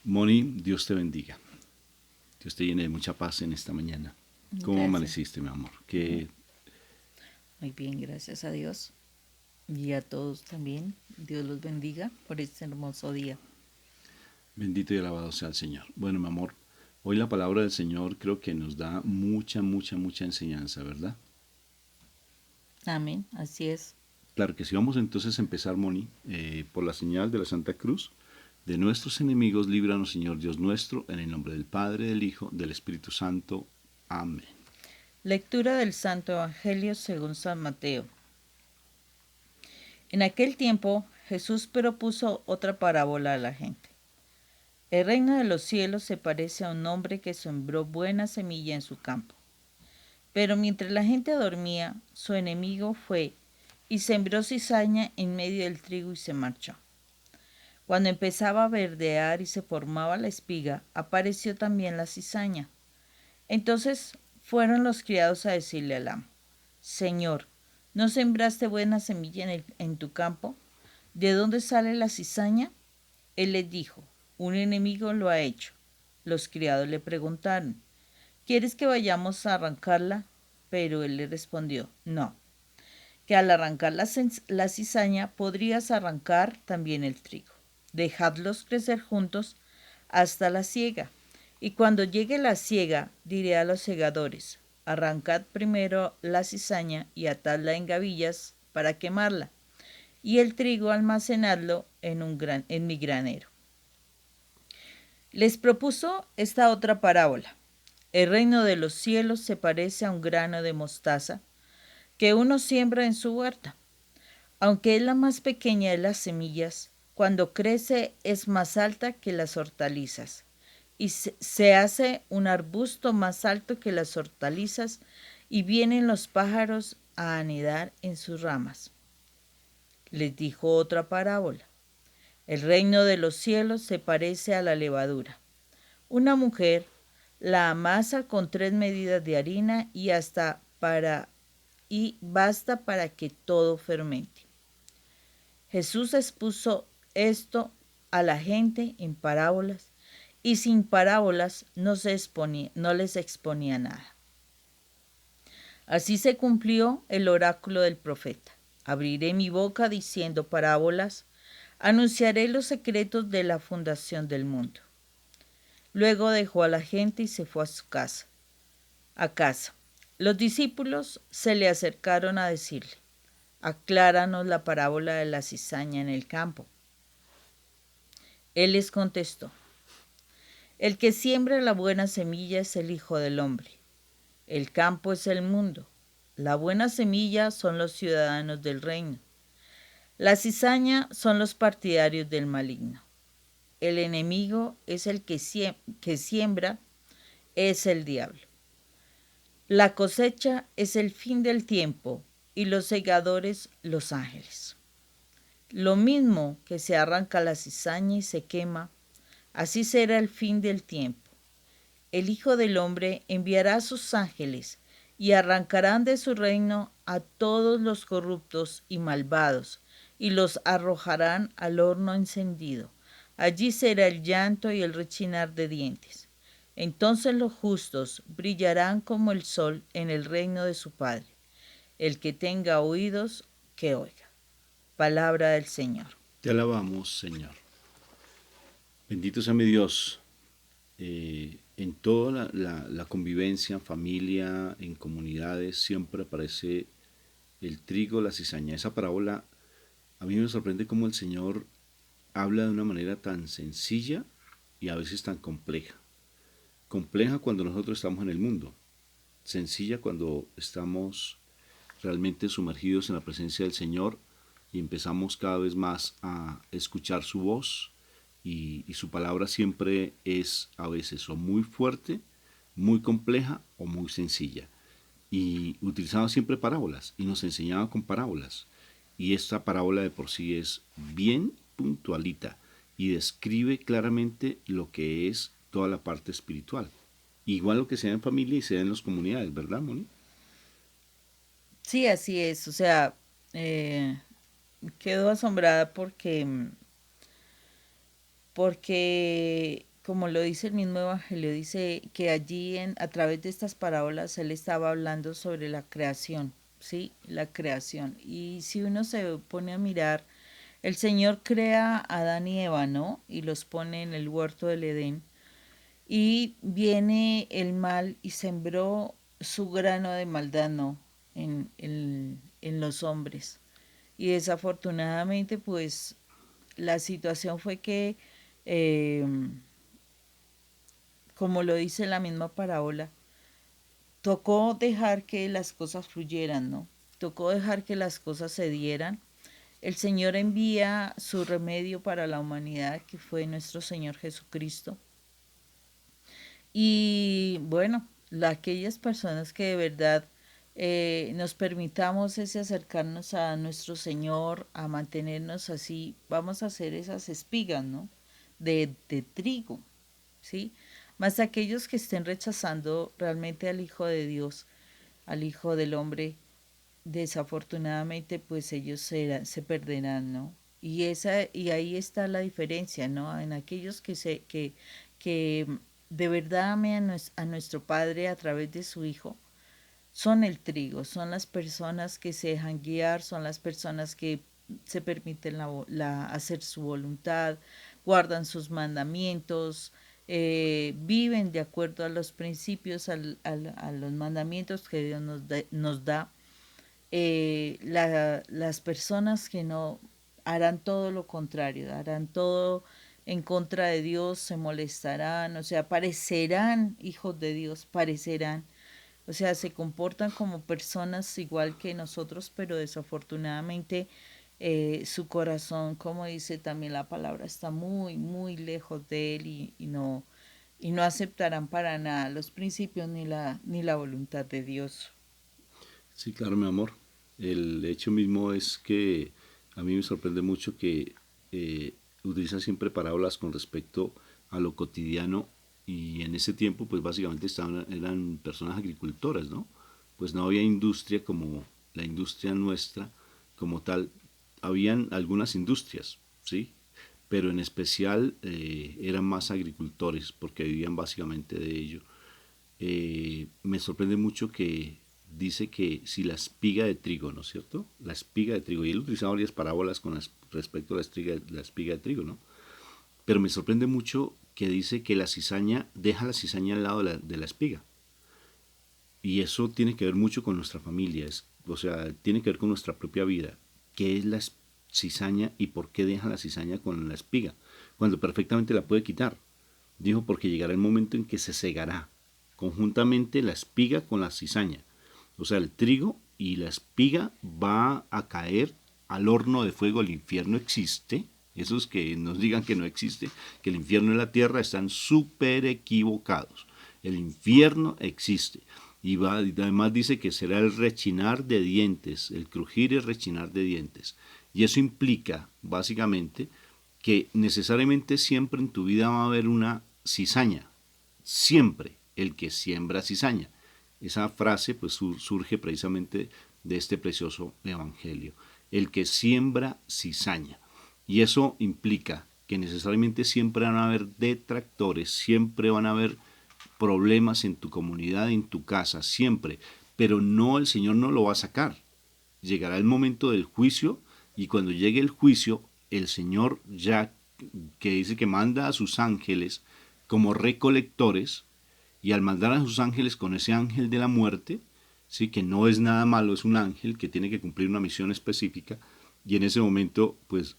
Moni, Dios te bendiga. Dios te llene de mucha paz en esta mañana. ¿Cómo Gracias. amaneciste, mi amor? Mu- Muy bien, gracias a Dios. Y a todos también. Dios los bendiga por este hermoso día. Bendito y alabado sea el Señor. Bueno, mi amor, hoy la palabra del Señor creo que nos da mucha enseñanza, ¿verdad? Amén, así es. Claro que sí. Vamos entonces a empezar, Moni, por la señal de la Santa Cruz. De nuestros enemigos, líbranos, Señor Dios nuestro, en el nombre del Padre, del Hijo, del Espíritu Santo. Amén. Lectura del Santo Evangelio según San Mateo. En aquel tiempo Jesús propuso otra parábola a la gente. El reino de los cielos se parece a un hombre que sembró buena semilla en su campo. Pero mientras la gente dormía, su enemigo fue y sembró cizaña en medio del trigo y se marchó. Cuando empezaba a verdear y se formaba la espiga, apareció también la cizaña. Entonces fueron los criados a decirle al amo: Señor, ¿no sembraste buena semilla en tu campo? ¿De dónde sale la cizaña? Él les dijo: un enemigo lo ha hecho. Los criados le preguntaron: ¿quieres que vayamos a arrancarla? Pero él le respondió: no, que al arrancar la cizaña podrías arrancar también el trigo. Dejadlos crecer juntos hasta la siega. Y cuando llegue la siega, diré a los segadores: arrancad primero la cizaña y atadla en gavillas para quemarla, y el trigo almacenadlo en mi granero. Les propuso esta otra parábola. El reino de los cielos se parece a un grano de mostaza que uno siembra en su huerta. Aunque es la más pequeña de las semillas, cuando crece es más alta que las hortalizas y se hace un arbusto más alto que las hortalizas y vienen los pájaros a anidar en sus ramas. Les dijo otra parábola. El reino de los cielos se parece a la levadura. Una mujer la amasa con 3 medidas de harina y basta para que todo fermente. Jesús expuso esto a la gente en parábolas y sin parábolas no les exponía nada. Así se cumplió el oráculo del profeta. Abriré mi boca diciendo parábolas, anunciaré los secretos de la fundación del mundo. Luego dejó a la gente y se fue a su casa. Los discípulos se le acercaron a decirle: acláranos la parábola de la cizaña en el campo. Él les contestó: el que siembra la buena semilla es el Hijo del Hombre. El campo es el mundo. La buena semilla son los ciudadanos del reino. La cizaña son los partidarios del maligno. El enemigo es el que siembra, es el diablo. La cosecha es el fin del tiempo y los segadores los ángeles. Lo mismo que se arranca la cizaña y se quema, así será el fin del tiempo. El Hijo del Hombre enviará a sus ángeles y arrancarán de su reino a todos los corruptos y malvados y los arrojarán al horno encendido. Allí será el llanto y el rechinar de dientes. Entonces los justos brillarán como el sol en el reino de su Padre. El que tenga oídos, que oiga. Palabra del Señor. Te alabamos, Señor. Bendito sea mi Dios. En toda la convivencia, en familia, en comunidades, siempre aparece el trigo, la cizaña. Esa parábola a mí me sorprende cómo el Señor habla de una manera tan sencilla y a veces tan compleja. Compleja cuando nosotros estamos en el mundo, sencilla cuando estamos realmente sumergidos en la presencia del Señor y empezamos cada vez más a escuchar su voz y su palabra siempre es a veces o muy fuerte, muy compleja o muy sencilla. Y utilizaba siempre parábolas y nos enseñaba con parábolas. Y esta parábola de por sí es bien puntualita y describe claramente lo que es toda la parte espiritual. Igual lo que sea en familia y sea en las comunidades, ¿verdad, Moni? Sí, así es. O sea, eh, quedo asombrada porque como lo dice el mismo Evangelio, dice que allí a través de estas parábolas él estaba hablando sobre la creación, ¿sí? La creación. Y si uno se pone a mirar, el Señor crea a Adán y Eva, ¿no? Y los pone en el huerto del Edén. Y viene el mal y sembró su grano de maldad, ¿no? En los hombres. Y desafortunadamente, pues, la situación fue que, eh, como lo dice la misma parábola, tocó dejar que las cosas fluyeran, ¿no? Tocó dejar que las cosas se dieran. El Señor envía su remedio para la humanidad, que fue nuestro Señor Jesucristo. Y bueno, aquellas personas que de verdad nos permitamos ese acercarnos a nuestro Señor, a mantenernos así, vamos a hacer esas espigas, ¿no? De trigo, ¿sí? Más aquellos que estén rechazando realmente al Hijo de Dios, al Hijo del Hombre, desafortunadamente pues ellos se perderán, ¿no? Y ahí está la diferencia, ¿no? En aquellos que de verdad amen a nuestro Padre a través de su Hijo, son el trigo, son las personas que se dejan guiar, son las personas que se permiten hacer su voluntad, guardan sus mandamientos, viven de acuerdo a los principios, a los mandamientos que Dios nos da. Las personas que no harán todo lo contrario, harán todo en contra de Dios, se molestarán, o sea, parecerán hijos de Dios, parecerán, o sea, se comportan como personas igual que nosotros, pero desafortunadamente su corazón, como dice también la palabra, está muy, muy lejos de él y no aceptarán para nada los principios ni la voluntad de Dios. Sí, claro, mi amor. El hecho mismo es que a mí me sorprende mucho que utilizan siempre parábolas con respecto a lo cotidiano y en ese tiempo pues básicamente eran personas agricultoras, ¿no? Pues no había industria como la industria nuestra como tal. Habían algunas industrias, ¿sí? Pero en especial eran más agricultores porque vivían básicamente de ello. Me sorprende mucho que dice que si la espiga de trigo, ¿no es cierto? La espiga de trigo, y él utilizaba varias parábolas con respecto a la espiga de trigo, ¿no? Pero me sorprende mucho que dice que la cizaña, deja la cizaña al lado de la espiga. Y eso tiene que ver mucho con nuestra familia, o sea, tiene que ver con nuestra propia vida. ¿Qué es la cizaña y por qué deja la cizaña con la espiga? Cuando perfectamente la puede quitar. Dijo, porque llegará el momento en que se segará conjuntamente la espiga con la cizaña. O sea, el trigo y la espiga va a caer al horno de fuego. El infierno existe. Esos que nos digan que no existe, que el infierno y la tierra están súper equivocados. El infierno existe. Y además dice que será el rechinar de dientes, el crujir y rechinar de dientes. Y eso implica, básicamente, que necesariamente siempre en tu vida va a haber una cizaña. Siempre el que siembra cizaña. Esa frase pues surge precisamente de este precioso evangelio. El que siembra cizaña. Y eso implica que necesariamente siempre van a haber detractores, siempre van a haber problemas en tu comunidad, en tu casa, siempre. Pero no, el Señor no lo va a sacar. Llegará el momento del juicio y cuando llegue el juicio, el Señor ya que dice que manda a sus ángeles como recolectores y al mandar a sus ángeles con ese ángel de la muerte, sí, que no es nada malo, es un ángel que tiene que cumplir una misión específica y en ese momento pues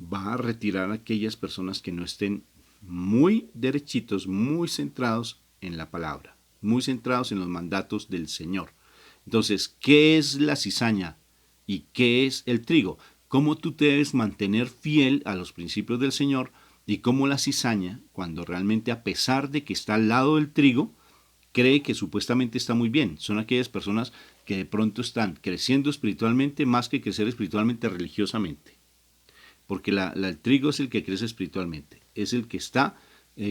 va a retirar a aquellas personas que no estén muy derechitos, muy centrados en la palabra, muy centrados en los mandatos del Señor. Entonces, ¿qué es la cizaña y qué es el trigo? ¿Cómo tú te debes mantener fiel a los principios del Señor y cómo la cizaña, cuando realmente a pesar de que está al lado del trigo, cree que supuestamente está muy bien? Son aquellas personas que de pronto están creciendo espiritualmente más que crecer espiritualmente religiosamente. Porque el trigo es el que crece espiritualmente, es el que está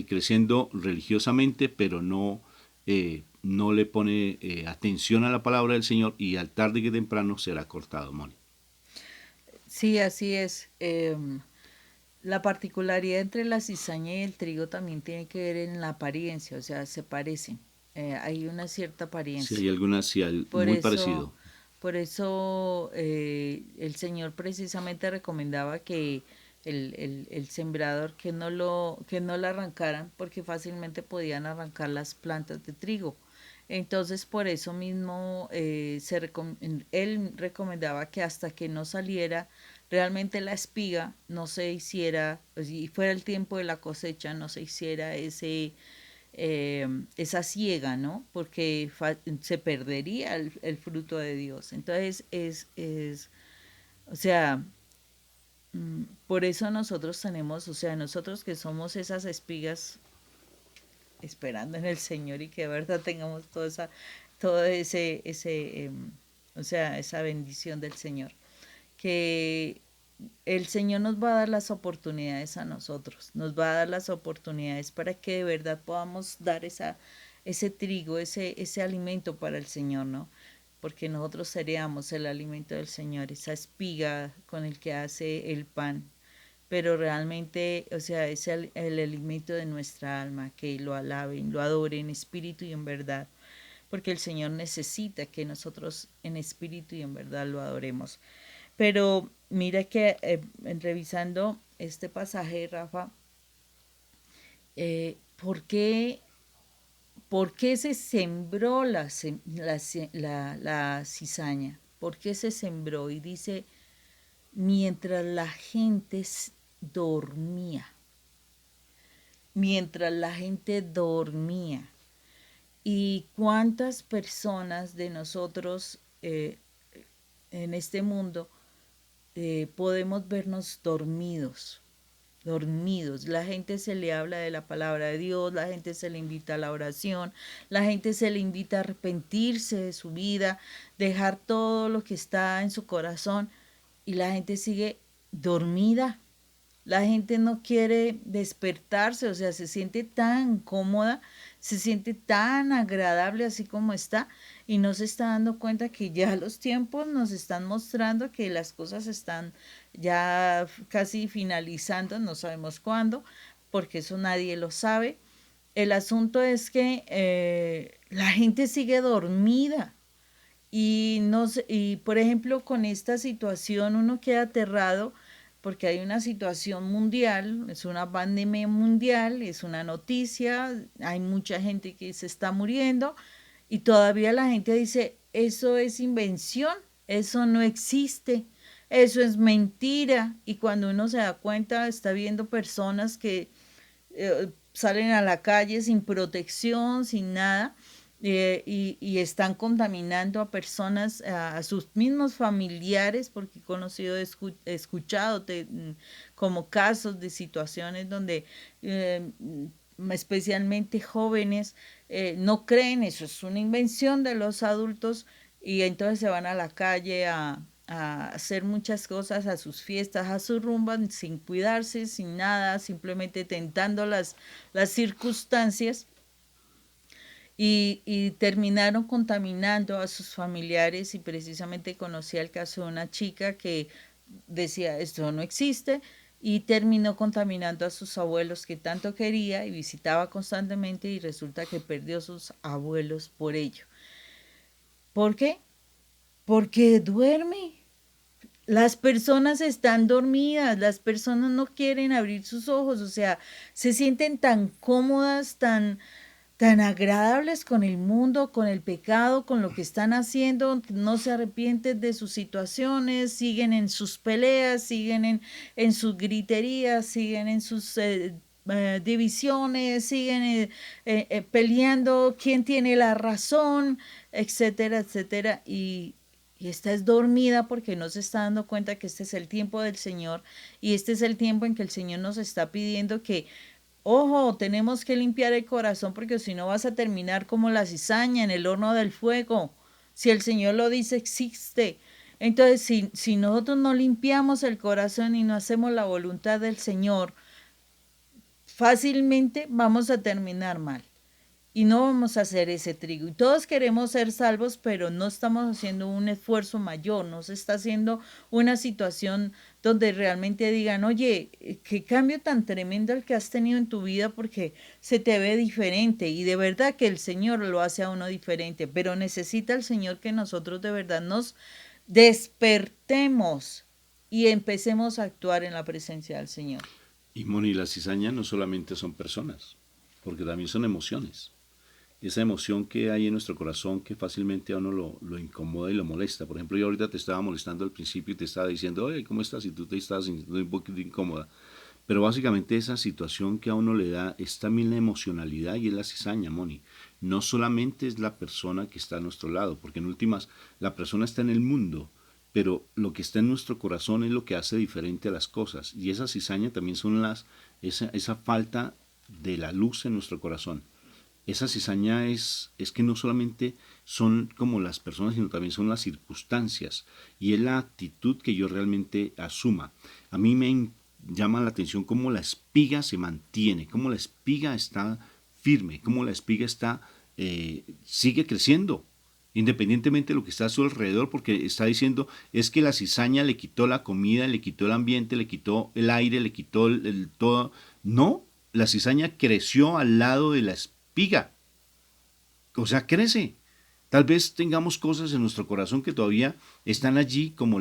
creciendo religiosamente, pero no le pone atención a la palabra del Señor y al tarde que temprano será cortado, Moni. Sí, así es. La particularidad entre la cizaña y el trigo también tiene que ver en la apariencia, o sea, se parecen. Hay una cierta Si apariencia. hay alguna, si hay Por muy eso, parecido. por eso el Señor precisamente recomendaba que el sembrador que no lo arrancaran, porque fácilmente podían arrancar las plantas de trigo. Entonces, por eso mismo él recomendaba que hasta que no saliera realmente la espiga, no se hiciera, si fuera el tiempo de la cosecha, no se hiciera esa siega, ¿no? Porque se perdería el fruto de Dios. Entonces, o sea, por eso nosotros tenemos, o sea, nosotros que somos esas espigas esperando en el Señor y que de verdad tengamos todo o sea, esa bendición del Señor. Que el Señor nos va a dar las oportunidades a nosotros, nos va a dar las oportunidades para que de verdad podamos dar ese trigo, ese alimento para el Señor, ¿no? Porque nosotros seríamos el alimento del Señor, esa espiga con el que hace el pan, pero realmente, o sea, es el alimento de nuestra alma, que lo alaben, lo adoren en espíritu y en verdad, porque el Señor necesita que nosotros en espíritu y en verdad lo adoremos. Pero mira que revisando este pasaje, Rafa, ¿por por qué se sembró la cizaña? ¿Por qué se sembró? Y dice, mientras la gente dormía, mientras la gente dormía. ¿Y cuántas personas de nosotros en este mundo podemos vernos dormidos? Dormidos. La gente se le habla de la palabra de Dios, la gente se le invita a la oración, la gente se le invita a arrepentirse de su vida, dejar todo lo que está en su corazón y la gente sigue dormida. La gente no quiere despertarse, o sea, se siente tan cómoda, se siente tan agradable así como está y no se está dando cuenta que ya los tiempos nos están mostrando que las cosas están ya casi finalizando, no sabemos cuándo, porque eso nadie lo sabe. El asunto es que la gente sigue dormida y, no, y por ejemplo con esta situación uno queda aterrado porque hay una situación mundial, es una pandemia mundial, es una noticia, hay mucha gente que se está muriendo y todavía la gente dice, eso es invención, eso no existe, eso es mentira. Y cuando uno se da cuenta, está viendo personas que salen a la calle sin protección, sin nada, y están contaminando a personas, a sus mismos familiares, porque he conocido, escuchado como casos de situaciones donde especialmente jóvenes no creen, eso es una invención de los adultos y entonces se van a la calle a hacer muchas cosas, a sus fiestas, a sus rumbas, sin cuidarse, sin nada, simplemente tentando las circunstancias y terminaron contaminando a sus familiares y precisamente conocí el caso de una chica que decía esto no existe y terminó contaminando a sus abuelos que tanto quería y visitaba constantemente y resulta que perdió a sus abuelos por ello. ¿Por qué? Porque duerme. Las personas están dormidas, las personas no quieren abrir sus ojos, o sea, se sienten tan cómodas, tan agradables con el mundo, con el pecado, con lo que están haciendo, no se arrepienten de sus situaciones, siguen en sus peleas, siguen en sus griterías, siguen en sus divisiones, siguen peleando quién tiene la razón, etcétera, etcétera. Y esta es dormida porque no se está dando cuenta que este es el tiempo del Señor y este es el tiempo en que el Señor nos está pidiendo que ojo, tenemos que limpiar el corazón porque si no vas a terminar como la cizaña en el horno del fuego. Si el Señor lo dice, existe. Entonces, si nosotros no limpiamos el corazón y no hacemos la voluntad del Señor, fácilmente vamos a terminar mal y no vamos a hacer ese trigo. Y todos queremos ser salvos, pero no estamos haciendo un esfuerzo mayor, no se está haciendo una situación donde realmente digan, oye, qué cambio tan tremendo el que has tenido en tu vida porque se te ve diferente y de verdad que el Señor lo hace a uno diferente, pero necesita el Señor que nosotros de verdad nos despertemos y empecemos a actuar en la presencia del Señor. Y Moni, la cizaña no solamente son personas, porque también son emociones. Esa emoción que hay en nuestro corazón que fácilmente a uno lo incomoda y lo molesta. Por ejemplo, yo ahorita te estaba molestando al principio y te estaba diciendo, oye, ¿cómo estás? Y tú te estabas sintiendo un poquito incómoda. Pero básicamente esa situación que a uno le da es también la emocionalidad y es la cizaña, Moni. No solamente es la persona que está a nuestro lado, porque en últimas la persona está en el mundo, pero lo que está en nuestro corazón es lo que hace diferente a las cosas. Y esa cizaña también son esa falta de la luz en nuestro corazón. Esa cizaña es que no solamente son como las personas, sino también son las circunstancias y es la actitud que yo realmente asuma. A mí me llama la atención cómo la espiga se mantiene, cómo la espiga está firme, cómo la espiga sigue creciendo, independientemente de lo que está a su alrededor, porque está diciendo, es que la cizaña le quitó la comida, le quitó el ambiente, le quitó el aire, le quitó todo. No, la cizaña creció al lado de la espiga, o sea, crece. Tal vez tengamos cosas en nuestro corazón que todavía están allí como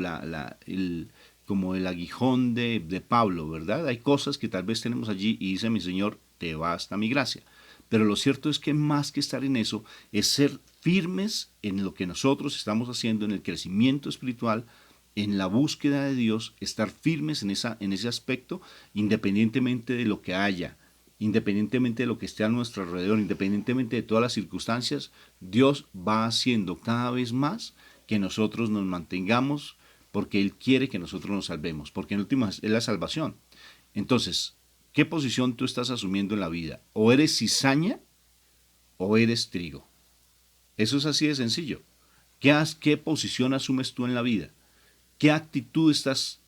como el aguijón de Pablo, ¿verdad? Hay cosas que tal vez tenemos allí y dice mi Señor, te basta mi gracia. Pero lo cierto es que más que estar en eso, es ser firmes en lo que nosotros estamos haciendo, en el crecimiento espiritual, en la búsqueda de Dios, estar firmes en ese aspecto, independientemente de lo que haya, independientemente de lo que esté a nuestro alrededor, independientemente de todas las circunstancias, Dios va haciendo cada vez más que nosotros nos mantengamos porque Él quiere que nosotros nos salvemos, porque en últimas es la salvación. Entonces, ¿qué posición tú estás asumiendo en la vida? O eres cizaña o eres trigo. Eso es así de sencillo. ¿Qué posición asumes tú en la vida? ¿Qué actitud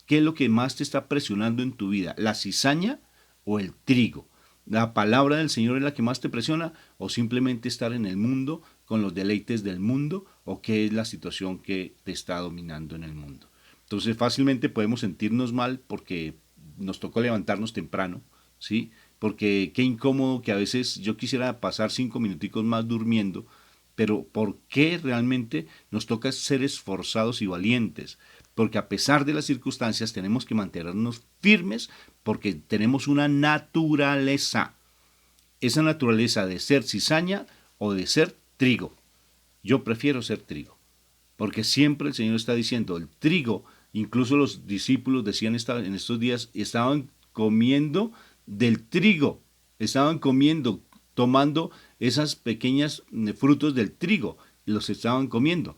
qué es lo que más te está presionando en tu vida? ¿La cizaña o el trigo? ¿La palabra del Señor es la que más te presiona o simplemente estar en el mundo con los deleites del mundo o qué es la situación que te está dominando en el mundo? Entonces fácilmente podemos sentirnos mal porque nos tocó levantarnos temprano, ¿sí? Porque qué incómodo que a veces yo quisiera pasar 5 minuticos más durmiendo, pero ¿por qué realmente nos toca ser esforzados y valientes? Porque a pesar de las circunstancias tenemos que mantenernos firmes porque tenemos una naturaleza. Esa naturaleza de ser cizaña o de ser trigo. Yo prefiero ser trigo. Porque siempre el Señor está diciendo, el trigo, incluso los discípulos decían en estos días, estaban comiendo del trigo, estaban comiendo, tomando esas pequeñas frutos del trigo, los estaban comiendo.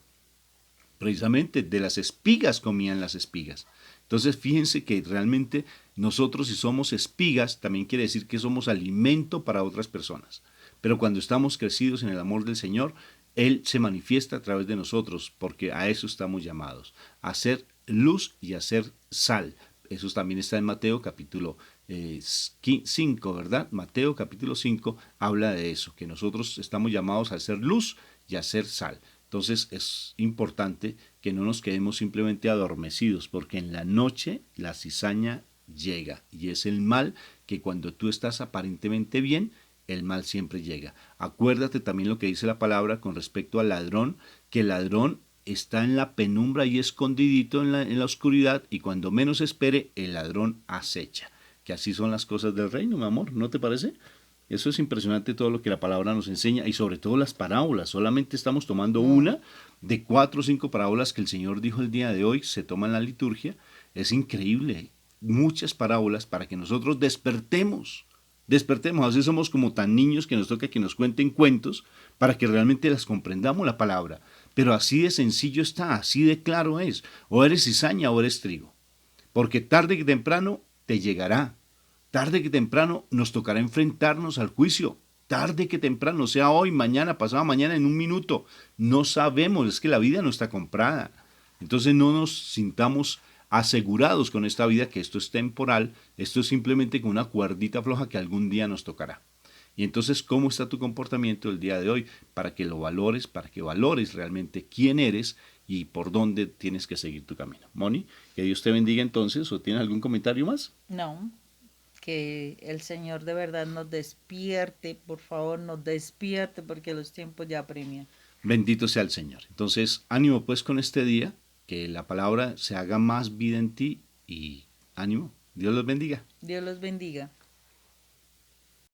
Precisamente de las espigas comían las espigas. Entonces fíjense que realmente nosotros si somos espigas también quiere decir que somos alimento para otras personas. Pero cuando estamos crecidos en el amor del Señor, Él se manifiesta a través de nosotros porque a eso estamos llamados, a ser luz y a ser sal. Eso también está en Mateo capítulo 5, ¿verdad? Mateo capítulo 5 habla de eso, que nosotros estamos llamados a ser luz y a ser sal. Entonces es importante que no nos quedemos simplemente adormecidos, porque en la noche la cizaña llega y es el mal que cuando tú estás aparentemente bien, el mal siempre llega. Acuérdate también lo que dice la palabra con respecto al ladrón, que el ladrón está en la penumbra y escondidito en la oscuridad y cuando menos espere, el ladrón acecha. Que así son las cosas del reino, mi amor, ¿no te parece? Eso es impresionante todo lo que la palabra nos enseña y sobre todo las parábolas. Solamente estamos tomando una de 4 o 5 parábolas que el Señor dijo el día de hoy, se toma en la liturgia. Es increíble, muchas parábolas para que nosotros despertemos. Despertemos, a veces somos como tan niños que nos toca que nos cuenten cuentos para que realmente las comprendamos la palabra. Pero así de sencillo está, así de claro es. O eres cizaña o eres trigo. Porque tarde que temprano te llegará. Tarde que temprano nos tocará enfrentarnos al juicio. Tarde que temprano, sea hoy, mañana, pasado mañana, en un minuto. No sabemos, es que la vida no está comprada. Entonces no nos sintamos asegurados con esta vida que esto es temporal, esto es simplemente con una cuerdita floja que algún día nos tocará. Y entonces, ¿cómo está tu comportamiento el día de hoy? Para que lo valores, para que valores realmente quién eres y por dónde tienes que seguir tu camino. Moni, que Dios te bendiga entonces, ¿o tienes algún comentario más? No, que el Señor de verdad nos despierte, por favor, nos despierte porque los tiempos ya apremian. Bendito sea el Señor. Entonces, ánimo pues con este día, que la palabra se haga más vida en ti y ánimo. Dios los bendiga. Dios los bendiga.